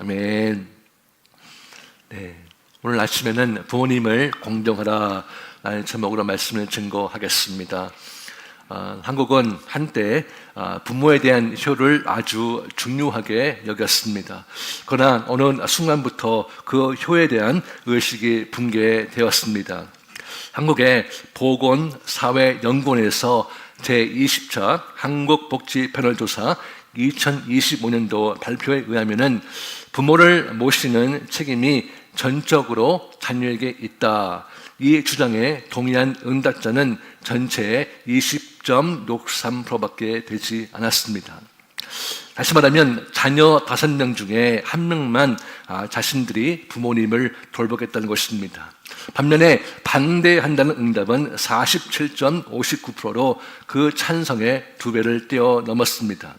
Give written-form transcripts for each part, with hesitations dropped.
아멘. 네, 오늘 아침에는 부모님을 공경하라 라는 제목으로 말씀을 증거하겠습니다. 한국은 한때 부모에 대한 효를 아주 중요하게 여겼습니다. 그러나 어느 순간부터 그 효에 대한 의식이 붕괴되었습니다. 한국의 보건사회연구원에서 제20차 한국복지 패널조사 2025년도 발표에 의하면 부모를 모시는 책임이 전적으로 자녀에게 있다. 이 주장에 동의한 응답자는 전체의 20.63%밖에 되지 않았습니다. 다시 말하면 자녀 5명 중에 1명만 자신들이 부모님을 돌보겠다는 것입니다. 반면에 반대한다는 응답은 47.59%로 그 찬성의 2배를 뛰어넘었습니다.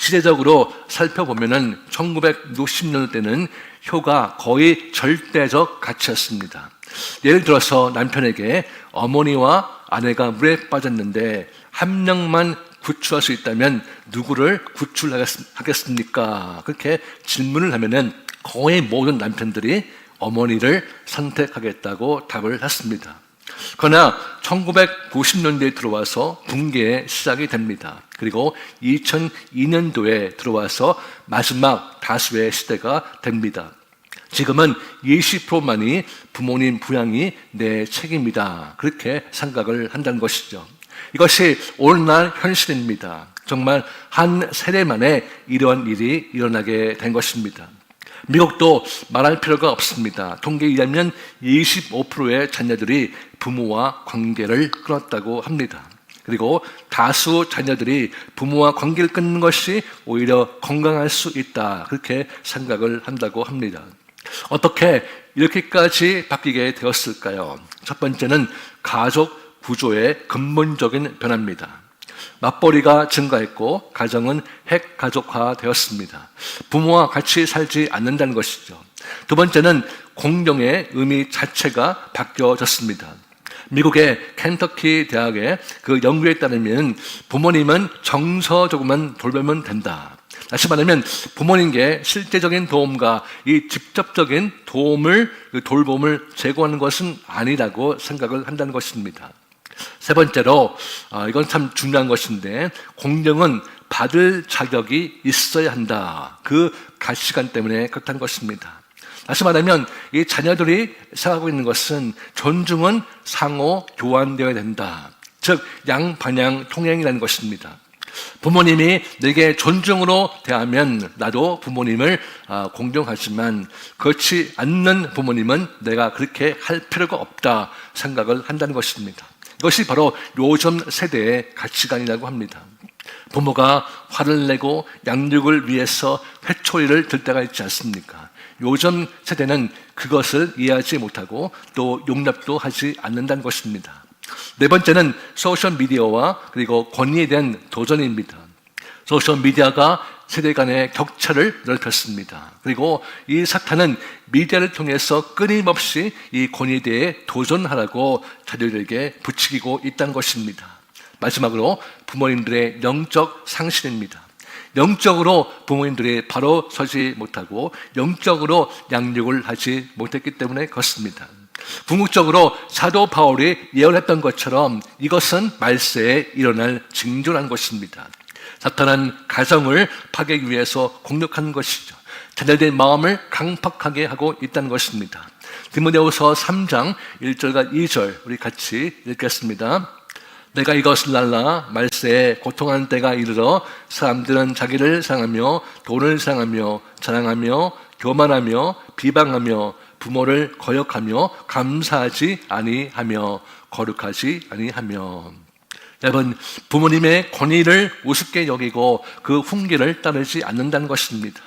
시대적으로 살펴보면 1960년대는 효가 거의 절대적 가치였습니다. 예를 들어서 남편에게 어머니와 아내가 물에 빠졌는데 1명만 구출할 수 있다면 누구를 구출하겠습니까? 그렇게 질문을 하면은 거의 모든 남편들이 어머니를 선택하겠다고 답을 했습니다. 그러나 1990년대에 들어와서 붕괴의 시작이 됩니다. 그리고 2002년도에 들어와서 마지막 다수의 시대가 됩니다. 지금은 20%만이 부모님 부양이 내 책임이다. 그렇게 생각을 한다는 것이죠. 이것이 오늘날 현실입니다. 정말 한 세대 만에 이러한 일이 일어나게 된 것입니다. 미국도 말할 필요가 없습니다. 통계에 의하면 25%의 자녀들이 부모와 관계를 끊었다고 합니다. 그리고 다수 자녀들이 부모와 관계를 끊는 것이 오히려 건강할 수 있다. 그렇게 생각을 한다고 합니다. 어떻게 이렇게까지 바뀌게 되었을까요? 첫 번째는 가족 구조의 근본적인 변화입니다. 맞벌이가 증가했고 가정은 핵가족화 되었습니다. 부모와 같이 살지 않는다는 것이죠. 두 번째는 공경의 의미 자체가 바뀌어졌습니다. 미국의 켄터키 대학의 그 연구에 따르면 부모님은 정서적으로만 돌보면 된다. 다시 말하면 부모님께 실제적인 도움과 이 직접적인 돌봄을 제공하는 것은 아니라고 생각을 한다는 것입니다. 세 번째로 이건 참 중요한 것인데 공경은 받을 자격이 있어야 한다. 그 가치관 때문에 그렇다는 것입니다. 다시 말하면 이 자녀들이 생각하고 있는 것은 존중은 상호 교환되어야 된다. 즉 양반양 통행이라는 것입니다. 부모님이 내게 존중으로 대하면 나도 부모님을 공경하지만 그렇지 않는 부모님은 내가 그렇게 할 필요가 없다 생각을 한다는 것입니다. 이것이 바로 요즘 세대의 가치관이라고 합니다. 부모가 화를 내고 양육을 위해서 회초리를 들 때가 있지 않습니까? 요즘 세대는 그것을 이해하지 못하고 또 용납도 하지 않는다는 것입니다. 네 번째는 소셜미디어와 그리고 권위에 대한 도전입니다. 소셜미디어가 세대 간의 격차를 넓혔습니다. 그리고 이 사탄은 미디어를 통해서 끊임없이 이 권위에 대해 도전하라고 자녀들에게 부추기고 있다는 것입니다. 마지막으로 부모님들의 영적 상실입니다. 영적으로 부모님들이 바로 서지 못하고 영적으로 양육을 하지 못했기 때문에 그렇습니다. 궁극적으로 사도 바울이 예언했던 것처럼 이것은 말세에 일어날 징조라는 것입니다. 사탄은 가정을 파괴하기 위해서 공격하는 것이죠. 자녀들의 마음을 강팍하게 하고 있다는 것입니다. 디모데후서 3장 1절과 2절 우리 같이 읽겠습니다. 내가 이것을 알라 말세에 고통하는 때가 이르러 사람들은 자기를 사랑하며 돈을 사랑하며 자랑하며 교만하며 비방하며 부모를 거역하며 감사하지 아니하며 거룩하지 아니하며. 여러분, 부모님의 권위를 우습게 여기고 그 훈계를 따르지 않는다는 것입니다.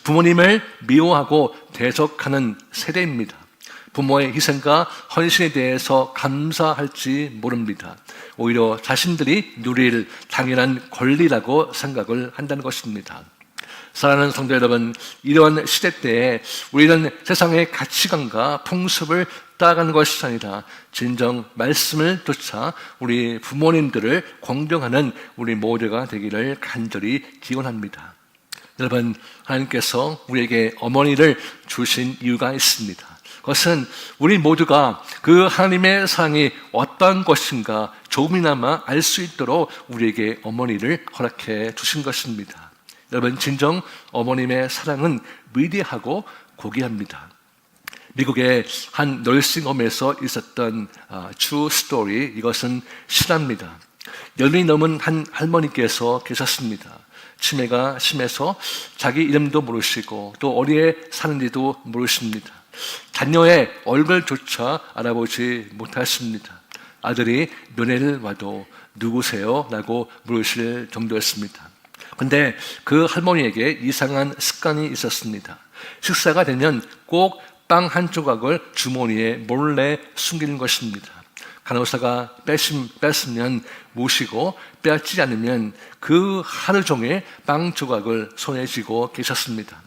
부모님을 미워하고 대적하는 세대입니다. 부모의 희생과 헌신에 대해서 감사할지 모릅니다. 오히려 자신들이 누릴 당연한 권리라고 생각을 한다는 것입니다. 사랑하는 성도 여러분, 이러한 시대 때에 우리는 세상의 가치관과 풍습을 따라가는 것이 아니라 진정 말씀을 쫓아 우리 부모님들을 공경하는 우리 모두가 되기를 간절히 기원합니다. 여러분, 하나님께서 우리에게 어머니를 주신 이유가 있습니다. 그것은 우리 모두가 그 하나님의 사랑이 어떤 것인가 조금이나마 알 수 있도록 우리에게 어머니를 허락해 주신 것입니다. 여러분, 진정 어머님의 사랑은 위대하고 고귀합니다. 미국의 한 널싱홈에서 있었던 true story, 이것은 실화입니다. 10이 넘은 한 할머니께서 계셨습니다. 치매가 심해서 자기 이름도 모르시고 또 어디에 사는지도 모르십니다. 자녀의 얼굴조차 알아보지 못하십니다. 아들이 면회를 와도 누구세요? 라고 물으실 정도였습니다. 근데 그 할머니에게 이상한 습관이 있었습니다. 식사가 되면 꼭 빵 한 조각을 주머니에 몰래 숨기는 것입니다. 간호사가 뺐으면 모시고 빼앗지 않으면 그 하루 종일 빵 조각을 손에 쥐고 계셨습니다.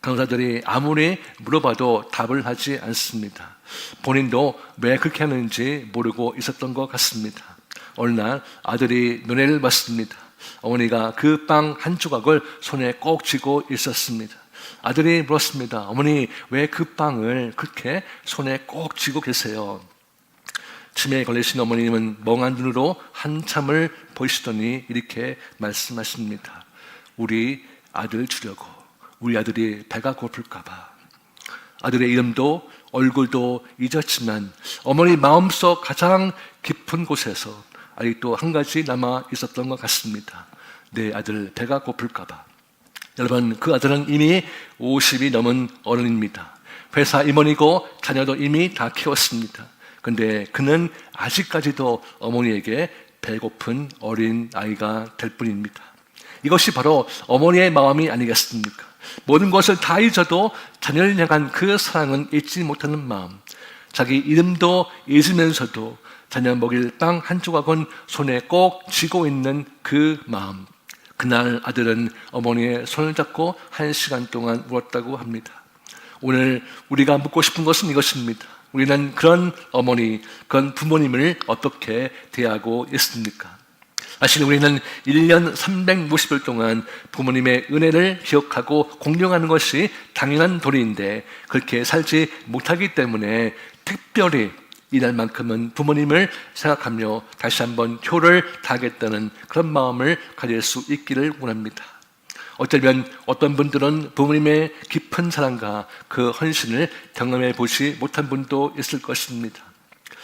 간호사들이 아무리 물어봐도 답을 하지 않습니다. 본인도 왜 그렇게 하는지 모르고 있었던 것 같습니다. 어느 날 아들이 면회를 받습니다. 어머니가 그 빵 한 조각을 손에 꼭 쥐고 있었습니다. 아들이 물었습니다. 어머니, 왜 그 빵을 그렇게 손에 꼭 쥐고 계세요? 치매에 걸리신 어머님은 멍한 눈으로 한참을 보시더니 이렇게 말씀하십니다. 우리 아들 주려고. 우리 아들이 배가 고플까 봐. 아들의 이름도 얼굴도 잊었지만 어머니 마음속 가장 깊은 곳에서 아직도 한 가지 남아 있었던 것 같습니다. 내 아들 배가 고플까 봐. 여러분, 그 아들은 이미 50이 넘은 어른입니다. 회사 임원이고 자녀도 이미 다 키웠습니다. 근데 그는 아직까지도 어머니에게 배고픈 어린 아이가 될 뿐입니다. 이것이 바로 어머니의 마음이 아니겠습니까? 모든 것을 다 잊어도 자녀를 향한 그 사랑은 잊지 못하는 마음. 자기 이름도 잊으면서도 자녀 먹일 빵 한 조각은 손에 꼭 쥐고 있는 그 마음. 그날 아들은 어머니의 손을 잡고 1시간 동안 울었다고 합니다. 오늘 우리가 묻고 싶은 것은 이것입니다. 우리는 그런 어머니, 그런 부모님을 어떻게 대하고 있습니까? 사실 우리는 1년 360일 동안 부모님의 은혜를 기억하고 공경하는 것이 당연한 도리인데 그렇게 살지 못하기 때문에 특별히 이날만큼은 부모님을 생각하며 다시 한번 효를 다하겠다는 그런 마음을 가질 수 있기를 원합니다. 어쩌면 어떤 분들은 부모님의 깊은 사랑과 그 헌신을 경험해 보지 못한 분도 있을 것입니다.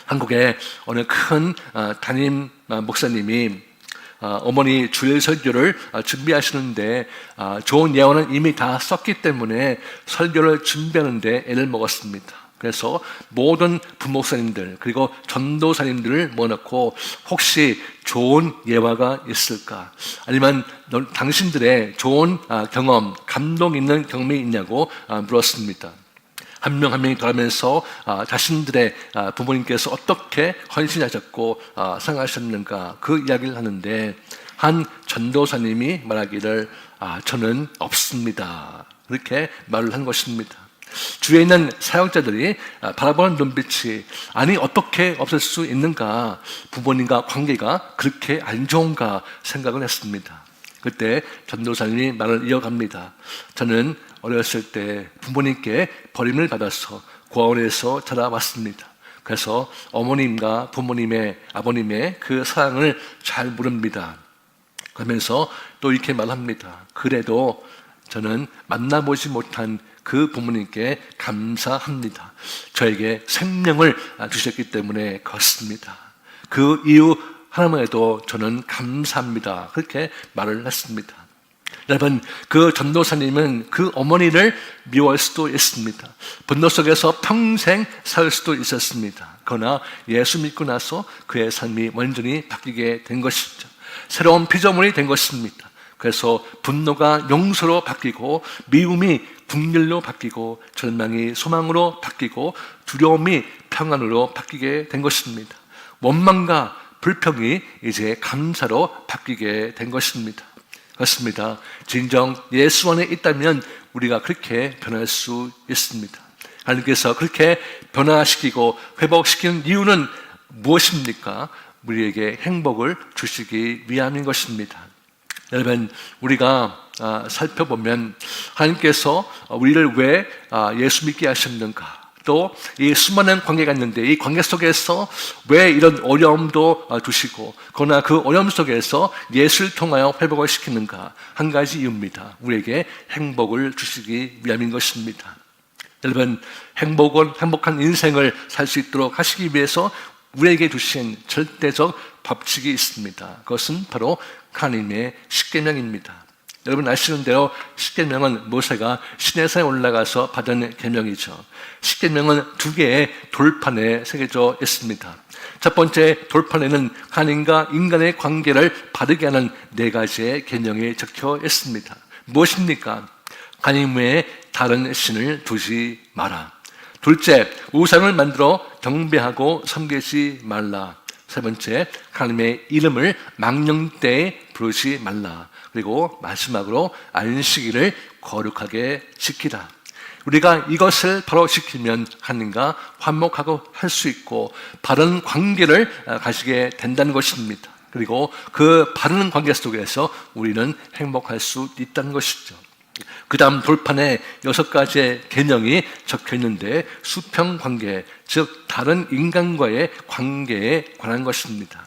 한국의 어느 큰 담임 목사님이 어머니 주일 설교를 준비하시는데 좋은 예언은 이미 다 썼기 때문에 설교를 준비하는데 애를 먹었습니다. 그래서 모든 부목사님들 그리고 전도사님들을 모아놓고 혹시 좋은 예화가 있을까? 아니면 당신들의 좋은 경험, 감동 있는 경험이 있냐고 물었습니다. 한 명 한 명이 돌아가면서 자신들의 부모님께서 어떻게 헌신하셨고 생각하셨는가 그 이야기를 하는데 한 전도사님이 말하기를 저는 없습니다. 그렇게 말을 한 것입니다. 주위에 있는 사역자들이 바라보는 눈빛이 아니 어떻게 없을 수 있는가, 부모님과 관계가 그렇게 안 좋은가 생각을 했습니다. 그때 전도사님이 말을 이어갑니다. 저는 어렸을 때 부모님께 버림을 받아서 고아원에서 자라왔습니다. 그래서 어머님과 부모님의 아버님의 그 사랑을 잘 모릅니다. 그러면서 또 이렇게 말합니다. 그래도 저는 만나보지 못한 그 부모님께 감사합니다. 저에게 생명을 주셨기 때문에 그렇습니다. 그 이유 하나만해도 저는 감사합니다. 그렇게 말을 했습니다. 여러분, 그 전도사님은 그 어머니를 미워할 수도 있습니다. 분노 속에서 평생 살 수도 있었습니다. 그러나 예수 믿고 나서 그의 삶이 완전히 바뀌게 된 것이죠. 새로운 피조물이 된 것입니다. 그래서 분노가 용서로 바뀌고 미움이 분열로 바뀌고 절망이 소망으로 바뀌고 두려움이 평안으로 바뀌게 된 것입니다. 원망과 불평이 이제 감사로 바뀌게 된 것입니다. 그렇습니다. 진정 예수 안에 있다면 우리가 그렇게 변할 수 있습니다. 하나님께서 그렇게 변화시키고 회복시키는 이유는 무엇입니까? 우리에게 행복을 주시기 위함인 것입니다. 여러분, 우리가 살펴보면 하나님께서 우리를 왜 예수 믿게 하셨는가, 또 이 수많은 관계가 있는데 이 관계 속에서 왜 이런 어려움도 두시고, 그러나 그 어려움 속에서 예수를 통하여 회복을 시키는가, 한 가지 이유입니다. 우리에게 행복을 주시기 위함인 것입니다. 여러분, 행복한 인생을 살 수 있도록 하시기 위해서 우리에게 주신 절대적 법칙이 있습니다. 그것은 바로 하나님의 십계명입니다. 여러분 아시는 대로 십계명은 모세가 시내산에 올라가서 받은 계명이죠. 십계명은 두 개의 돌판에 새겨져 있습니다. 첫 번째 돌판에는 하나님과 인간의 관계를 바르게 하는 네 가지의 계명이 적혀 있습니다. 무엇입니까? 하나님 외에 다른 신을 두지 마라. 둘째, 우상을 만들어 경배하고 섬기지 말라. 세 번째, 하나님의 이름을 망령되이 부르지 말라. 그리고 마지막으로 안식일을 거룩하게 지키라. 우리가 이것을 바로 지키면 하나님과 화목하고 할 수 있고 바른 관계를 가지게 된다는 것입니다. 그리고 그 바른 관계 속에서 우리는 행복할 수 있다는 것이죠. 그 다음 돌판에 6가지의 계명이 적혀 있는데 수평관계, 즉 다른 인간과의 관계에 관한 것입니다.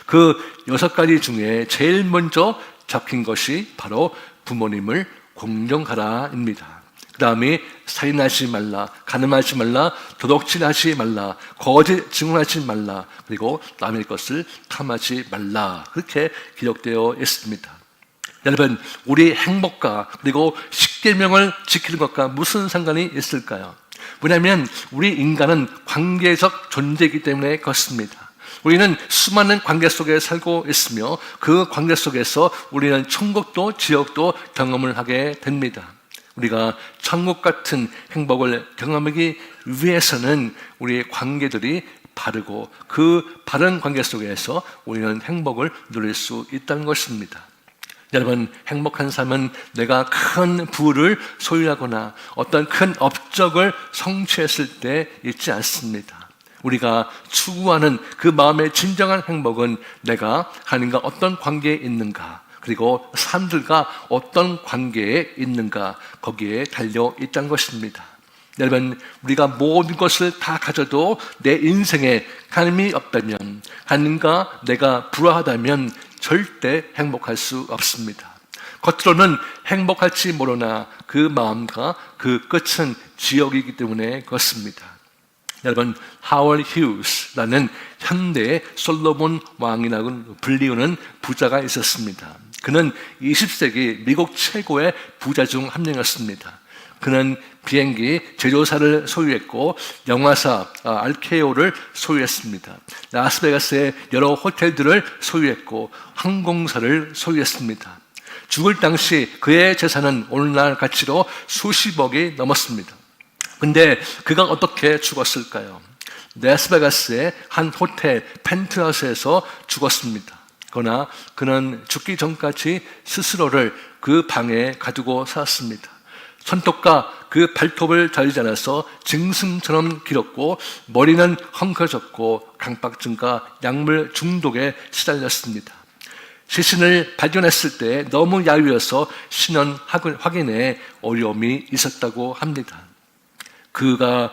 그 6가지 중에 제일 먼저 적힌 것이 바로 부모님을 공경하라입니다. 그 다음에 살인하지 말라, 간음하지 말라, 도둑질하지 말라, 거짓 증언하지 말라, 그리고 남의 것을 탐하지 말라, 그렇게 기록되어 있습니다. 여러분, 우리 행복과 그리고 십계명을 지키는 것과 무슨 상관이 있을까요? 왜냐하면 우리 인간은 관계적 존재이기 때문에 그렇습니다. 우리는 수많은 관계 속에 살고 있으며 그 관계 속에서 우리는 천국도 지옥도 경험을 하게 됩니다. 우리가 천국 같은 행복을 경험하기 위해서는 우리의 관계들이 바르고 그 바른 관계 속에서 우리는 행복을 누릴 수 있다는 것입니다. 여러분, 행복한 삶은 내가 큰 부를 소유하거나 어떤 큰 업적을 성취했을 때 있지 않습니다. 우리가 추구하는 그 마음의 진정한 행복은 내가 하나님과 어떤 관계에 있는가, 그리고 사람들과 어떤 관계에 있는가, 거기에 달려 있다는 것입니다. 여러분, 우리가 모든 것을 다 가져도 내 인생에 하나님이 없다면, 하나님과 내가 불화하다면 절대 행복할 수 없습니다. 겉으로는 행복할지 모르나 그 마음과 그 끝은 지옥이기 때문에 그렇습니다. 여러분, 하워드 휴스라는 현대의 솔로몬 왕이라고 불리우는 부자가 있었습니다. 그는 20세기 미국 최고의 부자 중 한 명이었습니다. 그는 비행기 제조사를 소유했고 영화사 RKO를 소유했습니다. 라스베가스의 여러 호텔들을 소유했고 항공사를 소유했습니다. 죽을 당시 그의 재산은 오늘날 가치로 수십억이 넘었습니다. 근데 그가 어떻게 죽었을까요? 라스베가스의 한 호텔 펜트하우스에서 죽었습니다. 그러나 그는 죽기 전까지 스스로를 그 방에 가두고 살았습니다. 손톱과 그 발톱을 자르지 않아서 짐승처럼 길었고 머리는 헝클어졌고 강박증과 약물 중독에 시달렸습니다. 시신을 발견했을 때 너무 야위어서 신원 확인에 어려움이 있었다고 합니다. 그가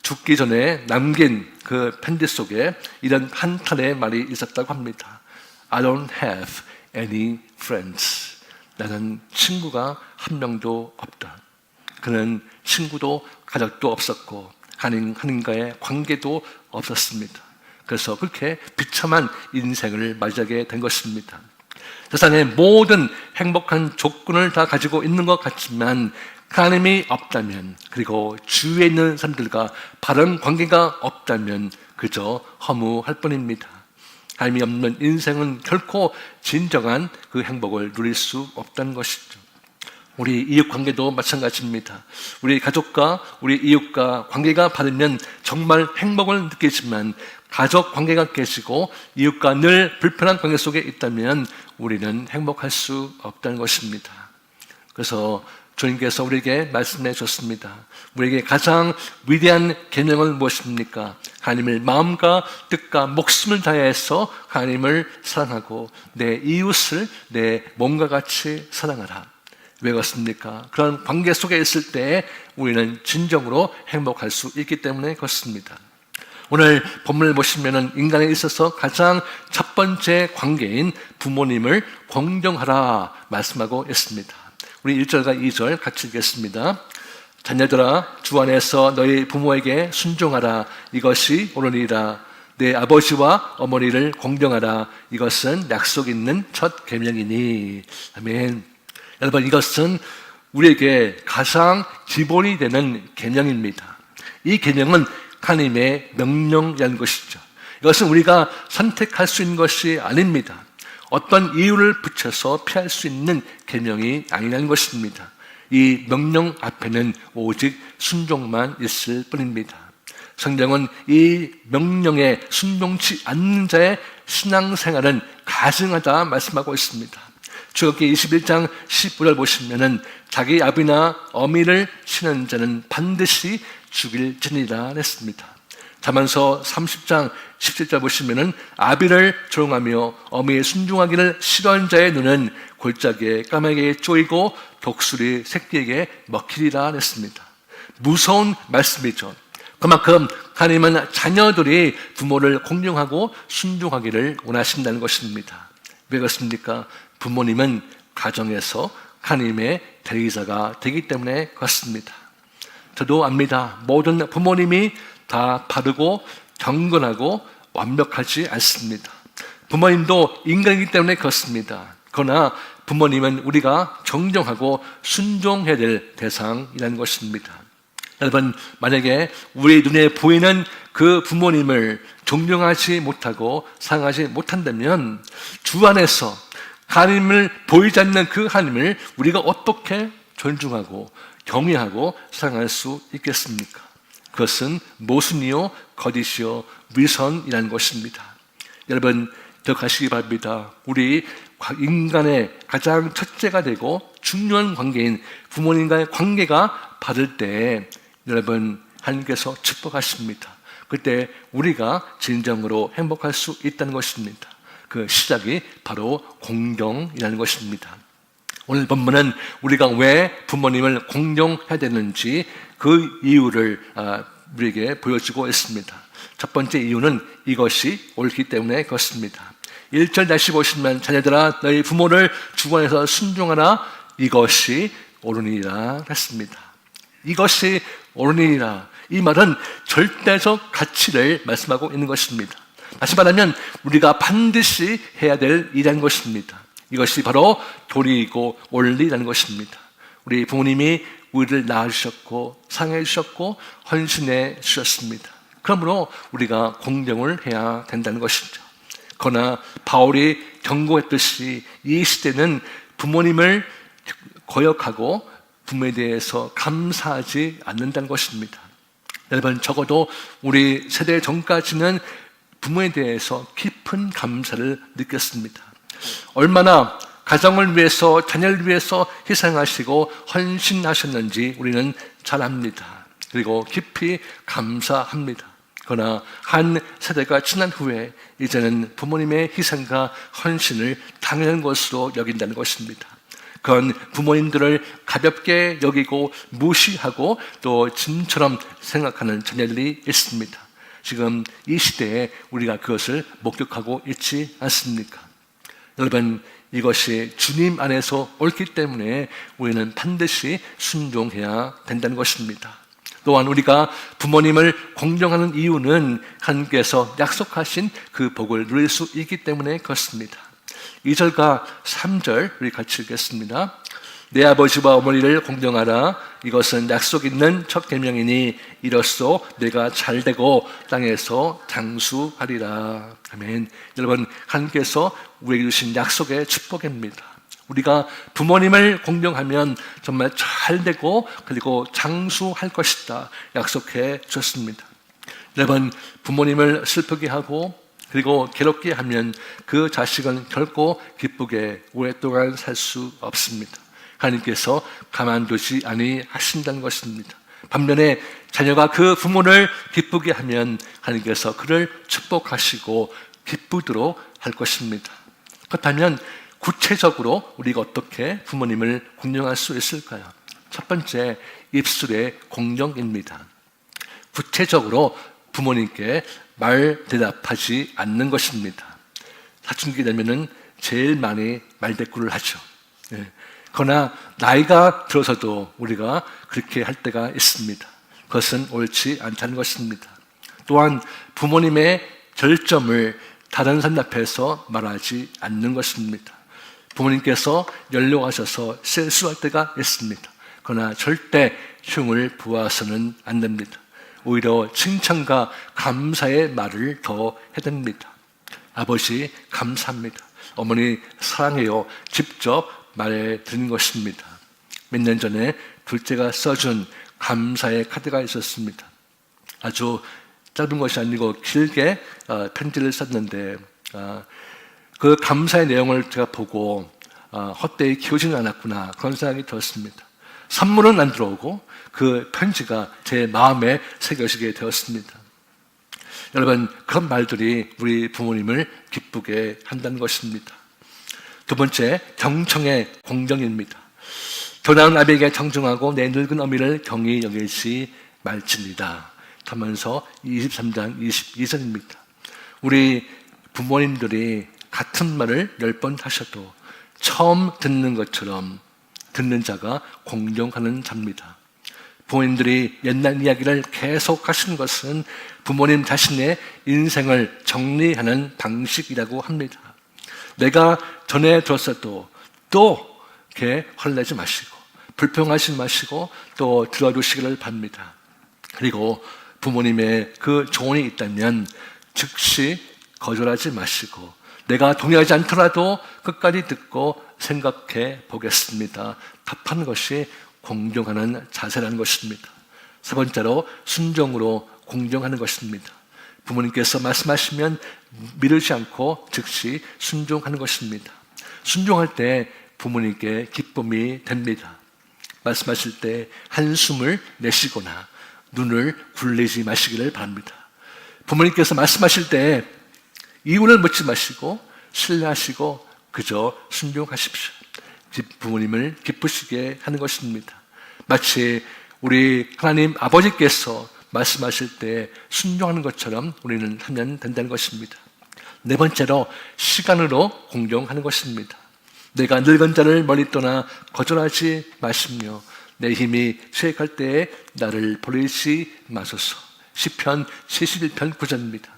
죽기 전에 남긴 그 편지 속에 이런 한탄의 말이 있었다고 합니다. I don't have any friends. 나는 친구가 한 명도 없다. 그는 친구도 가족도 없었고 하나님과의 관계도 없었습니다. 그래서 그렇게 비참한 인생을 맞이하게 된 것입니다. 세상의 모든 행복한 조건을 다 가지고 있는 것 같지만 하나님이 없다면, 그리고 주위에 있는 사람들과 바른 관계가 없다면 그저 허무할 뿐입니다. 하나님이 없는 인생은 결코 진정한 그 행복을 누릴 수 없다는 것이죠. 우리 이웃 관계도 마찬가지입니다. 우리 가족과 우리 이웃과 관계가 바르면 정말 행복을 느끼지만 가족 관계가 깨지고 이웃과 늘 불편한 관계 속에 있다면 우리는 행복할 수 없다는 것입니다. 그래서 주님께서 우리에게 말씀해 줬습니다. 우리에게 가장 위대한 계명은 무엇입니까? 하나님을 마음과 뜻과 목숨을 다해서 하나님을 사랑하고 내 이웃을 내 몸과 같이 사랑하라. 왜 그렇습니까? 그런 관계 속에 있을 때 우리는 진정으로 행복할 수 있기 때문에 그렇습니다. 오늘 본문을 보시면은 인간에 있어서 가장 첫 번째 관계인 부모님을 공경하라 말씀하고 있습니다. 우리 1절과 2절 같이 읽겠습니다. 자녀들아, 주 안에서 너희 부모에게 순종하라. 이것이 옳으니라. 내 아버지와 어머니를 공경하라. 이것은 약속 있는 첫 계명이니. 아멘. 여러분, 이것은 우리에게 가장 기본이 되는 계명입니다. 이 계명은 하나님의 명령이라는 것이죠. 이것은 우리가 선택할 수 있는 것이 아닙니다. 어떤 이유를 붙여서 피할 수 있는 계명이 아니라는 것입니다. 이 명령 앞에는 오직 순종만 있을 뿐입니다. 성경은 이 명령에 순종치 않는 자의 신앙생활은 가증하다 말씀하고 있습니다. 출애굽기 21장 15절 보시면은 자기 아비나 어미를 치는 자는 반드시 죽일지니라 했습니다. 잠언서 30장 17절 보시면은 아비를 조롱하며 어미에 순종하기를 싫어하는 자의 눈은 골짜기에 까마귀에 쪼이고 독수리 새끼에게 먹히리라 했습니다. 무서운 말씀이죠. 그만큼 하나님은 자녀들이 부모를 공경하고 순종하기를 원하신다는 것입니다. 왜 그렇습니까? 부모님은 가정에서 하나님의 대리자가 되기 때문에 그렇습니다. 저도 압니다. 모든 부모님이 다 바르고 경건하고 완벽하지 않습니다. 부모님도 인간이기 때문에 그렇습니다. 그러나 부모님은 우리가 정정하고 순종해야 될 대상이라는 것입니다. 여러분, 만약에 우리 눈에 보이는 그 부모님을 존경하지 못하고 사랑하지 못한다면 주 안에서 하나님을 보이지 않는 그 하나님을 우리가 어떻게 존중하고 경외하고 사랑할 수 있겠습니까? 그것은 모순이요 거짓이요 위선이라는 것입니다. 여러분, 기억하시기 바랍니다. 우리 인간의 가장 첫째가 되고 중요한 관계인 부모님과의 관계가 바를 때 여러분, 하나님께서 축복하십니다. 그때 우리가 진정으로 행복할 수 있다는 것입니다. 그 시작이 바로 공경이라는 것입니다. 오늘 본문은 우리가 왜 부모님을 공경해야 되는지 그 이유를 우리에게 보여주고 있습니다. 첫 번째 이유는 이것이 옳기 때문에 그렇습니다. 1절 다시 보시면 자녀들아 너희 부모를 주 안에서 순종하라. 이것이 옳으니라 했습니다. 이것이 옳으니라. 이 말은 절대적 가치를 말씀하고 있는 것입니다. 다시 말하면 우리가 반드시 해야 될 일이라는 것입니다. 이것이 바로 도리이고 원리라는 것입니다. 우리 부모님이 우리를 낳아주셨고 사랑해주셨고 헌신해 주셨습니다. 그러므로 우리가 공경을 해야 된다는 것이죠. 그러나 바울이 경고했듯이 이 시대는 부모님을 거역하고 부모에 대해서 감사하지 않는다는 것입니다. 여러분, 적어도 우리 세대 전까지는 부모에 대해서 깊은 감사를 느꼈습니다. 얼마나 가정을 위해서 자녀를 위해서 희생하시고 헌신하셨는지 우리는 잘 압니다. 그리고 깊이 감사합니다. 그러나 한 세대가 지난 후에 이제는 부모님의 희생과 헌신을 당연한 것으로 여긴다는 것입니다. 그건 부모님들을 가볍게 여기고 무시하고 또 짐처럼 생각하는 자녀들이 있습니다. 지금 이 시대에 우리가 그것을 목격하고 있지 않습니까? 여러분, 이것이 주님 안에서 옳기 때문에 우리는 반드시 순종해야 된다는 것입니다. 또한 우리가 부모님을 공경하는 이유는 하나님께서 약속하신 그 복을 누릴 수 있기 때문에 그렇습니다. 2절과 3절 우리 같이 읽겠습니다. 내 아버지와 어머니를 공경하라. 이것은 약속 있는 첫 계명이니 이로써 내가 잘되고 땅에서 장수하리라. 아멘. 여러분, 하나님께서 우리에게 주신 약속의 축복입니다. 우리가 부모님을 공경하면 정말 잘되고 그리고 장수할 것이다 약속해 주셨습니다. 여러분, 부모님을 슬프게 하고 그리고 괴롭게 하면 그 자식은 결코 기쁘게 오랫동안 살 수 없습니다. 하나님께서 가만두지 아니하신다는 것입니다. 반면에 자녀가 그 부모를 기쁘게 하면 하나님께서 그를 축복하시고 기쁘도록 할 것입니다. 그렇다면 구체적으로 우리가 어떻게 부모님을 공경할 수 있을까요? 첫 번째, 입술의 공경입니다. 구체적으로 부모님께 말 대답하지 않는 것입니다. 사춘기 되면은 제일 많이 말대꾸를 하죠. 그러나 나이가 들어서도 우리가 그렇게 할 때가 있습니다. 그것은 옳지 않다는 것입니다. 또한 부모님의 절점을 다른 사람 앞에서 말하지 않는 것입니다. 부모님께서 연로하셔서 실수할 때가 있습니다. 그러나 절대 흉을 보아서는 안 됩니다. 오히려 칭찬과 감사의 말을 더 해야 됩니다. 아버지 감사합니다. 어머니 사랑해요. 직접 말해드린 것입니다. 몇 년 전에 둘째가 써준 감사의 카드가 있었습니다. 아주 짧은 것이 아니고 길게 편지를 썼는데 그 감사의 내용을 제가 보고 헛되이 키우지는 않았구나 그런 생각이 들었습니다. 선물은 안 들어오고 그 편지가 제 마음에 새겨지게 되었습니다. 여러분, 그런 말들이 우리 부모님을 기쁘게 한다는 것입니다. 두 번째, 경청의 공경입니다. 더 나은 아비에게 정중하고 내 늙은 어미를 경히 여기지 말지니다. 하면서 23장 22절입니다. 우리 부모님들이 같은 말을 10번 하셔도 처음 듣는 것처럼 듣는 자가 공경하는 자입니다. 부모님들이 옛날 이야기를 계속 하시는 것은 부모님 자신의 인생을 정리하는 방식이라고 합니다. 내가 전에 들었어도 또 이렇게 혼내지 마시고 불평하지 마시고 또 들어주시기를 바랍니다. 그리고 부모님의 그 조언이 있다면 즉시 거절하지 마시고 내가 동의하지 않더라도 끝까지 듣고 생각해 보겠습니다. 답하는 것이 공경하는 자세라는 것입니다. 세 번째로 순종으로 공경하는 것입니다. 부모님께서 말씀하시면 미루지 않고 즉시 순종하는 것입니다. 순종할 때 부모님께 기쁨이 됩니다. 말씀하실 때 한숨을 내쉬거나 눈을 굴리지 마시기를 바랍니다. 부모님께서 말씀하실 때 이유를 묻지 마시고 신뢰하시고 그저 순종하십시오. 부모님을 기쁘시게 하는 것입니다. 마치 우리 하나님 아버지께서 말씀하실 때 순종하는 것처럼 우리는 하면 된다는 것입니다. 네 번째로 시간으로 공경하는 것입니다. 내가 늙은 자를 멀리 떠나 거절하지 마시며 내 힘이 쇠약할 때에 나를 버리지 마소서. 시편 71편 9절입니다.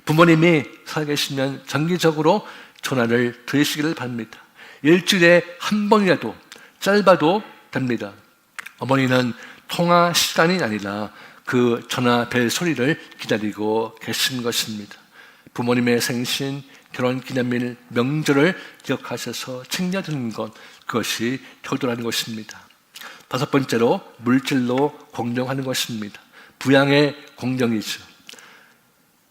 부모님이 살아계시면 정기적으로 전화를 드리시기를 바랍니다. 일주일에 한 번이라도 짧아도 됩니다. 어머니는 통화 시간이 아니라 그 전화 벨 소리를 기다리고 계신 것입니다. 부모님의 생신, 결혼기념일, 명절을 기억하셔서 챙겨드리는 것, 그것이 효도라는 것입니다. 다섯 번째로 물질로 공경하는 것입니다. 부양의 공경이죠.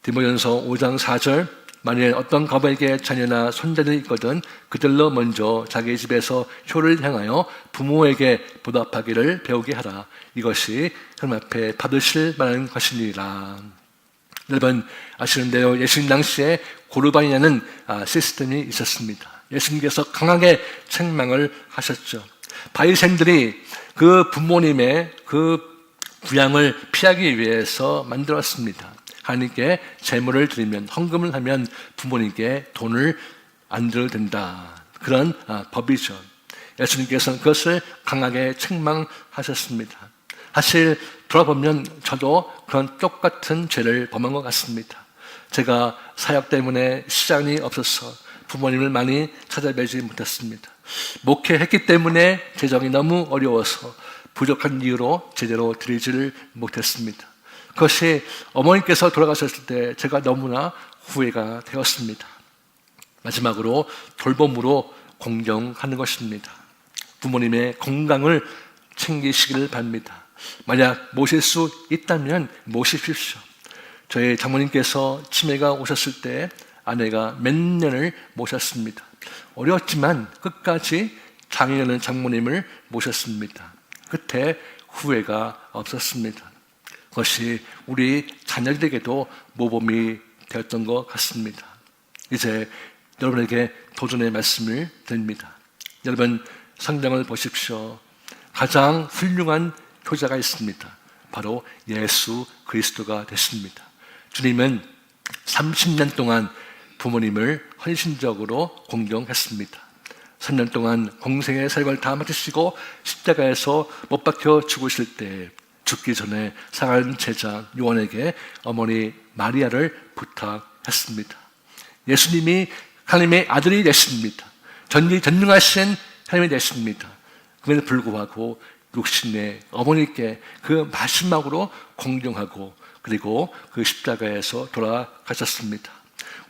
디모데전서 5장 4절, 만일 어떤 가부에게 자녀나 손자들이 있거든 그들로 먼저 자기 집에서 효를 향하여 부모에게 보답하기를 배우게 하라. 이것이 하나님 앞에 받으실 만한 것이니라. 여러분 아시는데요, 예수님 당시에 고르반이라는 시스템이 있었습니다. 예수님께서 강하게 책망을 하셨죠. 바리새인들이 그 부모님의 그 부양을 피하기 위해서 만들었습니다. 하나님께 제물을 드리면, 헌금을 하면 부모님께 돈을 안 드려도 된다. 그런 법이죠. 예수님께서는 그것을 강하게 책망하셨습니다. 사실 돌아보면 저도 그런 똑같은 죄를 범한 것 같습니다. 제가 사역 때문에 시간이 없어서 부모님을 많이 찾아뵈지 못했습니다. 목회했기 때문에 재정이 너무 어려워서 부족한 이유로 제대로 드리지를 못했습니다. 그것이 어머니께서 돌아가셨을 때 제가 너무나 후회가 되었습니다. 마지막으로 돌봄으로 공경하는 것입니다. 부모님의 건강을 챙기시기를 바랍니다. 만약 모실 수 있다면 모십시오. 저희 장모님께서 치매가 오셨을 때 아내가 몇 년을 모셨습니다. 어려웠지만 끝까지 장인어른 장모님을 모셨습니다. 끝에 후회가 없었습니다. 그것이 우리 자녀들에게도 모범이 되었던 것 같습니다. 이제 여러분에게 도전의 말씀을 드립니다. 여러분 성경을 보십시오. 가장 훌륭한 효자가 있습니다. 바로 예수 그리스도가 되십니다. 주님은 30년 동안 부모님을 헌신적으로 공경했습니다. 3년 동안 공생의 사역을 다 마치시고 십자가에서 못 박혀 죽으실 때 죽기 전에 사랑하는 제자 요한에게 어머니 마리아를 부탁했습니다. 예수님이 하나님의 아들이 되십니다. 전능하신 하나님이 되십니다. 그럼에도 불구하고 육신의 어머니께 그 마지막으로 공경하고 그리고 그 십자가에서 돌아가셨습니다.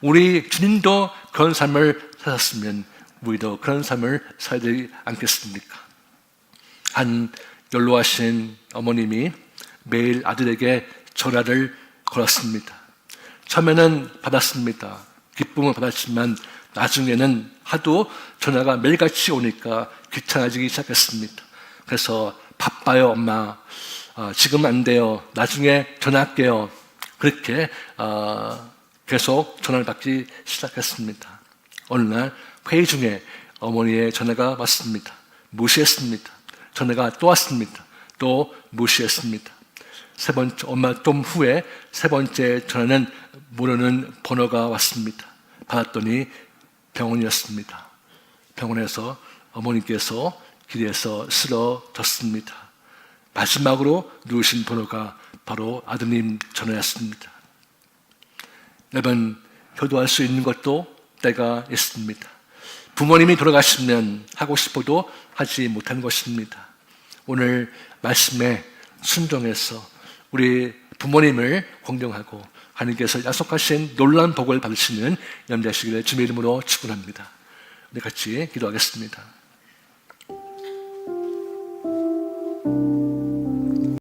우리 주님도 그런 삶을 사셨으면 우리도 그런 삶을 살아야 되지 않겠습니까? 한 연로하신 어머님이 매일 아들에게 전화를 걸었습니다. 처음에는 받았습니다. 기쁨을 받았지만 나중에는 하도 전화가 매일같이 오니까 귀찮아지기 시작했습니다. 그래서 바빠요 엄마, 지금 안 돼요, 나중에 전화할게요. 그렇게 계속 전화를 받기 시작했습니다. 어느 날 회의 중에 어머니의 전화가 왔습니다. 무시했습니다. 전화가 또 왔습니다. 또 무시했습니다. 세 번째, 엄마 좀 후에 세 번째 전화는 모르는 번호가 왔습니다. 받았더니 병원이었습니다. 병원에서 어머니께서 길에서 쓰러졌습니다. 마지막으로 누르신 번호가 바로 아드님 전화였습니다. 여러분, 효도할 수 있는 것도 때가 있습니다. 부모님이 돌아가시면 하고 싶어도 하지 못하는 것입니다. 오늘 말씀에 순종해서 우리 부모님을 공경하고 하나님께서 약속하신 놀라운 복을 받으시는 여러분 되시기를 주님의 이름으로 축원합니다. 우리 같이 기도하겠습니다.